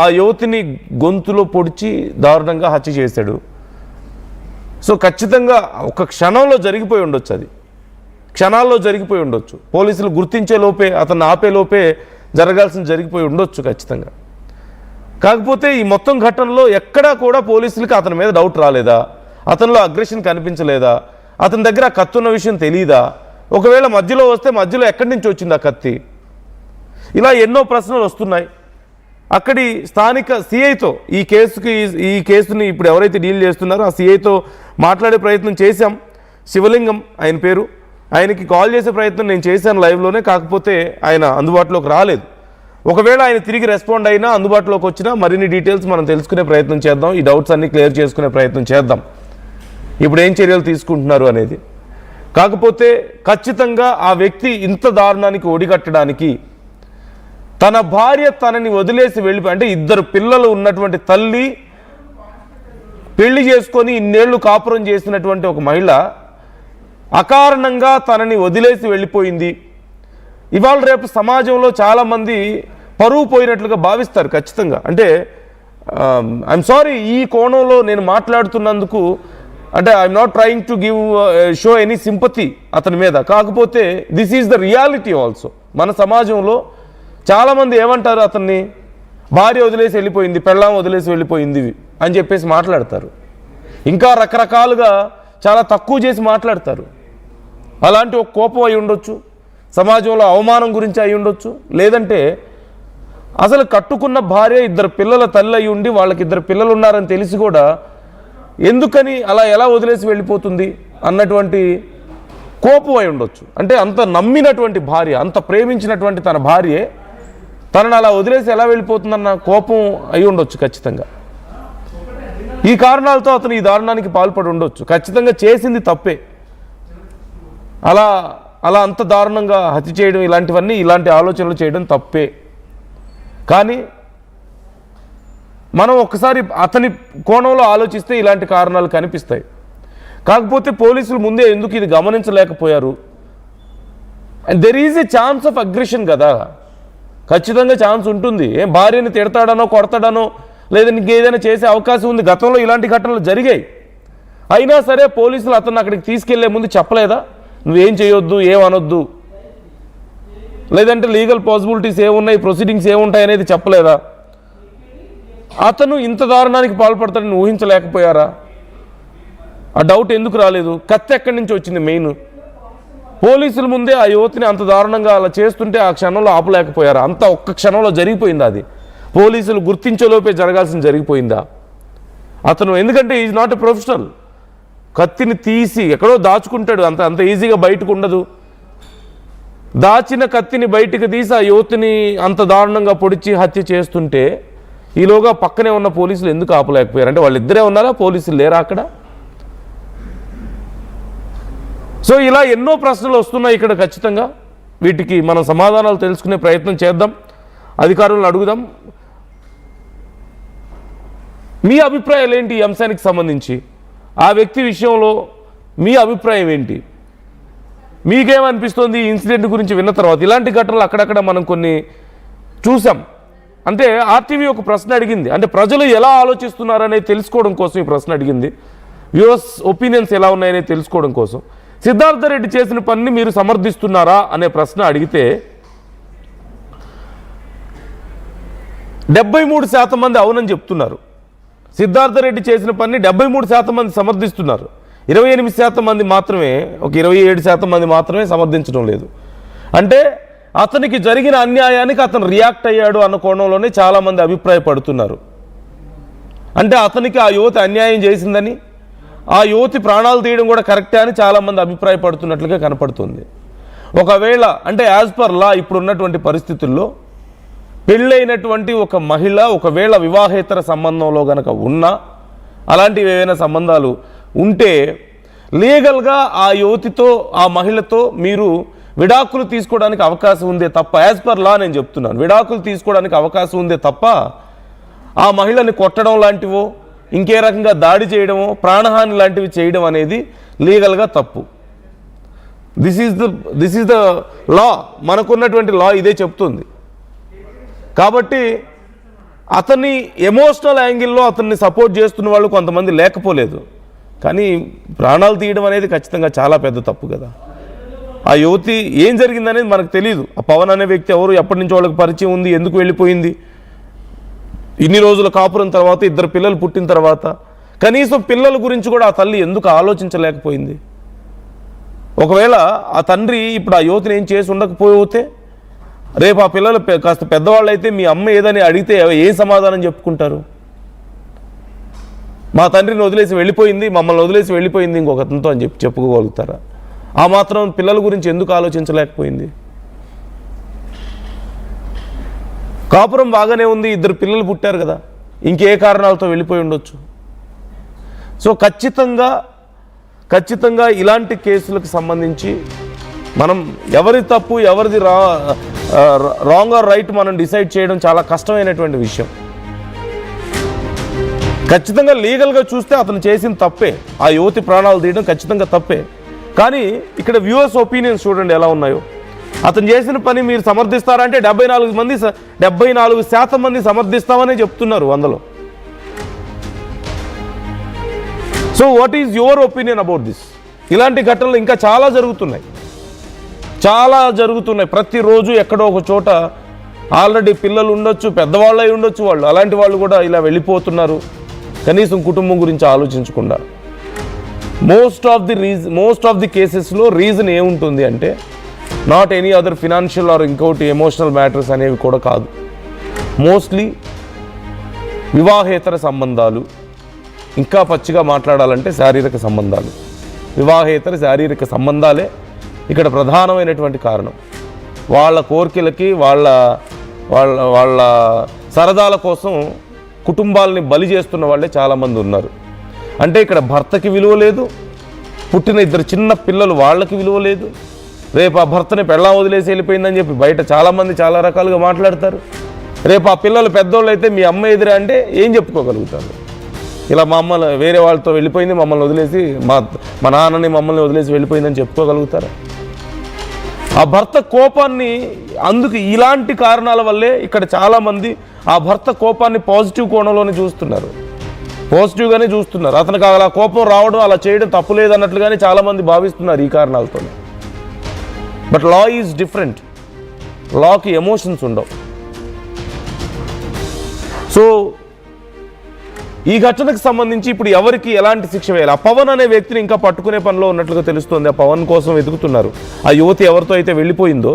ఆ యువతిని గొంతులో పొడిచి దారుణంగా హత్య చేశాడు. సో ఖచ్చితంగా ఒక క్షణంలో జరిగిపోయి ఉండొచ్చు, అది క్షణాల్లో జరిగిపోయి ఉండొచ్చు. పోలీసులు గుర్తించే లోపే, అతన్ని ఆపే లోపే జరగాల్సింది జరిగిపోయి ఉండొచ్చు ఖచ్చితంగా. కాకపోతే ఈ మొత్తం ఘటనలో ఎక్కడా కూడా పోలీసులకి అతని మీద డౌట్ రాలేదా? అతనిలో అగ్రెషన్ కనిపించలేదా? అతని దగ్గర ఆ కత్తి ఉన్న విషయం తెలియదా? ఒకవేళ మధ్యలో వస్తే మధ్యలో ఎక్కడి నుంచి వచ్చింది ఆ కత్తి? ఇలా ఎన్నో ప్రశ్నలు వస్తున్నాయి. అక్కడి స్థానిక సిఐతో ఈ కేసుని ఇప్పుడు ఎవరైతే డీల్ చేస్తున్నారో ఆ సిఐతో మాట్లాడే ప్రయత్నం చేశాం. శివలింగం ఆయన పేరు. ఆయనకి కాల్ చేసే ప్రయత్నం నేను చేశాను లైవ్లోనే, కాకపోతే ఆయన అందుబాటులోకి రాలేదు. ఒకవేళ ఆయన తిరిగి రెస్పాండ్ అయినా, అందుబాటులోకి వచ్చినా మరిన్ని డీటెయిల్స్ మనం తెలుసుకునే ప్రయత్నం చేద్దాం. ఈ డౌట్స్ అన్ని క్లియర్ చేసుకునే ప్రయత్నం చేద్దాం, ఇప్పుడు ఏం చర్యలు తీసుకుంటున్నారు అనేది. కాకపోతే ఖచ్చితంగా ఆ వ్యక్తి ఇంత దారుణానికి ఒడిగట్టడానికి తన భార్య తనని వదిలేసి వెళ్ళిపోయి, అంటే ఇద్దరు పిల్లలు ఉన్నటువంటి తల్లి, పెళ్లి చేసుకొని ఇన్నేళ్లు కాపురం చేసినటువంటి ఒక మహిళ అకారణంగా తనని వదిలేసి వెళ్ళిపోయింది. ఇవాళ రేపు సమాజంలో చాలామంది పరువు పోయినట్లుగా భావిస్తారు ఖచ్చితంగా. అంటే ఐఎమ్ సారీ, ఈ కోణంలో నేను మాట్లాడుతున్నందుకు, అంటే I'm not trying to show any sympathy అతని మీద. కాకపోతే this is the reality also. మన సమాజంలో చాలామంది ఏమంటారు, అతన్ని భార్య వదిలేసి వెళ్ళిపోయింది, పెళ్ళాం వదిలేసి వెళ్ళిపోయింది అని చెప్పేసి మాట్లాడతారు. ఇంకా రకరకాలుగా చాలా తక్కువ చేసి మాట్లాడతారు. అలాంటి ఒక కోపం అయి ఉండొచ్చు, సమాజంలో అవమానం గురించి అయి ఉండొచ్చు, లేదంటే అసలు కట్టుకున్న భార్య ఇద్దరు పిల్లల తల్లి అయి ఉండి వాళ్ళకి ఇద్దరు పిల్లలు ఉన్నారని తెలిసి కూడా ఎందుకని అలా ఎలా వదిలేసి వెళ్ళిపోతుంది అన్నటువంటి కోపం అయి ఉండొచ్చు. అంటే అంత నమ్మినటువంటి భార్య, అంత ప్రేమించినటువంటి తన భార్యే తనని అలా వదిలేసి ఎలా వెళ్ళిపోతుందన్న కోపం అయి ఉండొచ్చు ఖచ్చితంగా. ఈ కారణాలతో అతను ఈ దారుణానికి పాల్పడి ఉండొచ్చు. ఖచ్చితంగా చేసింది తప్పే. అలా అంత దారుణంగా హత్య చేయడం, ఇలాంటి ఆలోచనలు చేయడం తప్పే. కానీ మనం ఒక్కసారి అతని కోణంలో ఆలోచిస్తే ఇలాంటి కారణాలు కనిపిస్తాయి. కాకపోతే పోలీసులు ముందే ఎందుకు ఇది గమనించలేకపోయారు? And there is a chance of aggression కదా, ఖచ్చితంగా ఛాన్స్ ఉంటుంది. ఏం భార్యని తిడతాడనో కొడతాడనో లేదా ఇంకేదైనా చేసే అవకాశం ఉంది. గతంలో ఇలాంటి ఘటనలు జరిగాయి. అయినా సరే పోలీసులు అతన్ని అక్కడికి తీసుకెళ్లే ముందు చెప్పలేదా, నువ్వేం చేయొద్దు, ఏమనొద్దు, లేదంటే లీగల్ పాసిబిలిటీస్ ఏమున్నాయి, ప్రొసీడింగ్స్ ఏముంటాయి అనేది చెప్పలేదా? అతను ఇంత దారుణానికి పాల్పడతాడని ఊహించలేకపోయారా? ఆ డౌట్ ఎందుకు రాలేదు? కత్తి ఎక్కడి నుంచి వచ్చింది? మెయిన్ పోలీసుల ముందే ఆ యువతిని అంత దారుణంగా అలా చేస్తుంటే ఆ క్షణంలో ఆపలేకపోయారా? అంత ఒక్క క్షణంలో జరిగిపోయిందా? అది పోలీసులు గుర్తించేలోపే జరగాల్సింది జరిగిపోయిందా? అతను ఎందుకంటే ఈజ్ నాట్ ఎ ప్రొఫెషనల్. కత్తిని తీసి ఎక్కడో దాచుకుంటాడు, అంత ఈజీగా బయటకు ఉండదు. దాచిన కత్తిని బయటకు తీసి ఆ యువతిని అంత దారుణంగా పొడిచి హత్య చేస్తుంటే ఈలోగా పక్కనే ఉన్న పోలీసులు ఎందుకు ఆపలేకపోయారు? అంటే వాళ్ళిద్దరే ఉన్నారా, పోలీసులు లేరా అక్కడ? సో ఇలా ఎన్నో ప్రశ్నలు వస్తున్నాయి ఇక్కడ. ఖచ్చితంగా వీటికి మనం సమాధానాలు తెలుసుకునే ప్రయత్నం చేద్దాం, అధికారులను అడుగుదాం. మీ అభిప్రాయాలు ఏంటి ఈ అంశానికి సంబంధించి? ఆ వ్యక్తి విషయంలో మీ అభిప్రాయం ఏంటి? మీకేమనిపిస్తుంది ఈ ఇన్సిడెంట్ గురించి విన్న తర్వాత? ఇలాంటి ఘటనలు అక్కడక్కడ మనం కొన్ని చూసాం. అంటే ఆర్టీవీ ఒక ప్రశ్న అడిగింది, అంటే ప్రజలు ఎలా ఆలోచిస్తున్నారనేది తెలుసుకోవడం కోసం ఈ ప్రశ్న అడిగింది. వ్యూవర్స్ ఒపీనియన్స్ ఎలా ఉన్నాయనేది తెలుసుకోవడం కోసం. సిద్ధార్థ రెడ్డి చేసిన పనిని మీరు సమర్థిస్తున్నారా అనే ప్రశ్న అడిగితే 73% మంది అవునని చెప్తున్నారు. సిద్ధార్థ రెడ్డి చేసిన పని 73% మంది సమర్థిస్తున్నారు. 28% మంది మాత్రమే, ఒక 27% మంది మాత్రమే సమర్థించడం లేదు. అంటే అతనికి జరిగిన అన్యాయానికి అతను రియాక్ట్ అయ్యాడు అన్న కోణంలోనే చాలామంది అభిప్రాయపడుతున్నారు. అంటే అతనికి ఆ యువతి అన్యాయం చేసిందని, ఆ యువతి ప్రాణాలు తీయడం కూడా కరెక్టే అని చాలామంది అభిప్రాయపడుతున్నట్లుగా కనపడుతుంది. ఒకవేళ అంటే యాజ్ పర్ లా ఇప్పుడున్నటువంటి పరిస్థితుల్లో పెళ్ళైనటువంటి ఒక మహిళ ఒకవేళ వివాహేతర సంబంధంలో గనక ఉన్నా, అలాంటివి ఏవైనా సంబంధాలు ఉంటే లీగల్గా ఆ యువతితో ఆ మహిళతో మీరు విడాకులు తీసుకోవడానికి అవకాశం ఉందే తప్ప, యాజ్ పర్ లా నేను చెప్తున్నాను, విడాకులు తీసుకోవడానికి అవకాశం ఉందే తప్ప ఆ మహిళని కొట్టడం లాంటివో ఇంకే రకంగా దాడి చేయడమో ప్రాణహాని లాంటివి చేయడం అనేది లీగల్గా తప్పు. This is the law. మనకున్నటువంటి లా ఇదే చెప్తుంది. కాబట్టి అతన్ని ఎమోషనల్ యాంగిల్లో అతన్ని సపోర్ట్ చేస్తున్న వాళ్ళు కొంతమంది లేకపోలేదు. కానీ ప్రాణాలు తీయడం అనేది ఖచ్చితంగా చాలా పెద్ద తప్పు కదా. ఆ యువతి ఏం జరిగిందనేది మనకు తెలియదు. ఆ పవన్ అనే వ్యక్తి ఎవరు, ఎప్పటి నుంచి వాళ్ళకి పరిచయం ఉంది, ఎందుకు వెళ్ళిపోయింది, ఇన్ని రోజుల కాపురం తర్వాత 2 పిల్లలు పుట్టిన తర్వాత కనీసం పిల్లల గురించి కూడా ఆ తల్లి ఎందుకు ఆలోచించలేకపోయింది? ఒకవేళ ఆ తండ్రి ఇప్పుడు ఆ యువతిని ఏం చేసి ఉండకపోతే రేపు ఆ పిల్లలు కాస్త పెద్దవాళ్ళు అయితే మీ అమ్మ ఏదని అడిగితే ఏ సమాధానం చెప్పుకుంటారు? మా తండ్రిని వదిలేసి వెళ్ళిపోయింది, మమ్మల్ని వదిలేసి వెళ్ళిపోయింది ఇంకొకతనితో అని చెప్పుకోగలుగుతారా? ఆ మాత్రం పిల్లల గురించి ఎందుకు ఆలోచించలేకపోయింది? కాపురం బాగానే ఉంది, 2 పిల్లలు పుట్టారు కదా, ఇంకే కారణాలతో వెళ్ళిపోయి ఉండొచ్చు. సో ఖచ్చితంగా ఇలాంటి కేసులకు సంబంధించి మనం ఎవరి తప్పు ఎవరిది రాంగ్ ఆర్ రైట్ మనం డిసైడ్ చేయడం చాలా కష్టమైనటువంటి విషయం. ఖచ్చితంగా లీగల్గా చూస్తే అతను చేసిన తప్పే, ఆ యువతి ప్రాణాలు తీయడం ఖచ్చితంగా తప్పే. కానీ ఇక్కడ వ్యూవర్స్ ఒపీనియన్స్ చూడండి ఎలా ఉన్నాయో. అతను చేసిన పని మీరు సమర్థిస్తారంటే 74% మంది సమర్థిస్తామని చెప్తున్నారు 100లో. So what is your opinion about this? ఇలాంటి ఘటనలు ఇంకా చాలా జరుగుతున్నాయి. ప్రతిరోజు ఎక్కడో ఒక చోట ఆల్రెడీ పిల్లలు ఉండొచ్చు, పెద్దవాళ్ళు అయి ఉండొచ్చు, అలాంటి వాళ్ళు కూడా ఇలా వెళ్ళిపోతున్నారు కనీసం కుటుంబం గురించి ఆలోచించకుండా. మోస్ట్ ఆఫ్ ది కేసెస్లో రీజన్ ఏముంటుంది అంటే not any other financial or ఇంకోటి ఎమోషనల్ మ్యాటర్స్ అనేవి కూడా కాదు. మోస్ట్లీ వివాహేతర సంబంధాలు, ఇంకా పచ్చిగా మాట్లాడాలంటే శారీరక సంబంధాలు. వివాహేతర శారీరక సంబంధాలే ఇక్కడ ప్రధానమైనటువంటి కారణం. వాళ్ళ కోరికలకి వాళ్ళ సరదాల కోసం కుటుంబాలని బలి చేస్తున్న వాళ్ళే చాలామంది ఉన్నారు. అంటే ఇక్కడ భర్తకి విలువ లేదు, పుట్టిన 2 చిన్న పిల్లలు వాళ్ళకి విలువ లేదు. రేపు ఆ భర్తని పెళ్ళాం వదిలేసి వెళ్ళిపోయిందని చెప్పి బయట చాలామంది చాలా రకాలుగా మాట్లాడతారు. రేపు ఆ పిల్లలు పెద్దోళ్ళు అయితే మీ అమ్మ ఎదురా అంటే ఏం చెప్పుకోగలుగుతారు? ఇలా మా అమ్మ వేరే వాళ్ళతో వెళ్ళిపోయింది, మమ్మల్ని వదిలేసి మా నాన్నని మమ్మల్ని వదిలేసి వెళ్ళిపోయిందని చెప్పుకోగలుగుతారా? ఆ భర్త కోపాన్ని, అందుకు ఇలాంటి కారణాల వల్లే ఇక్కడ చాలామంది ఆ భర్త కోపాన్ని పాజిటివ్ కోణంలోనే చూస్తున్నారు, పాజిటివ్గానే చూస్తున్నారు. అతనికి అలా కోపం రావడం, అలా చేయడం తప్పు లేదన్నట్లుగానే చాలామంది భావిస్తున్నారు ఈ కారణాలతోనే. But law is different. లాకి ఎమోషన్స్ ఉండవు. సో ఈ ఘటనకు సంబంధించి ఇప్పుడు ఎవరికి ఎలాంటి శిక్ష వేయాలి? ఆ పవన్ అనే వ్యక్తిని ఇంకా పట్టుకునే పనిలో ఉన్నట్లుగా తెలుస్తోంది. ఆ పవన్ కోసం వెతుకుతున్నారు. ఆ యువతి ఎవరితో అయితే వెళ్ళిపోయిందో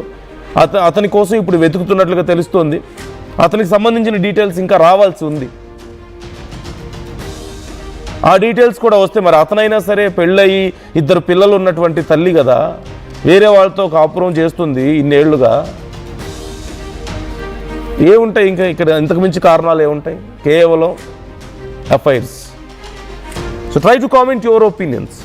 అతని కోసం ఇప్పుడు వెతుకుతున్నట్లుగా తెలుస్తోంది. అతనికి సంబంధించిన డీటెయిల్స్ ఇంకా రావాల్సి ఉంది. ఆ డీటెయిల్స్ కూడా వస్తే మరి అతనైనా సరే పెళ్ళయి 2 పిల్లలు ఉన్నటువంటి తల్లి కదా, వేరే వాళ్ళతో కాపురం చేస్తుంది ఇన్నేళ్లుగా. ఏముంటాయి ఇంకా ఇక్కడ? ఇంతకు మించి కారణాలు ఏముంటాయి? కేవలం affairs. So try to comment your opinions.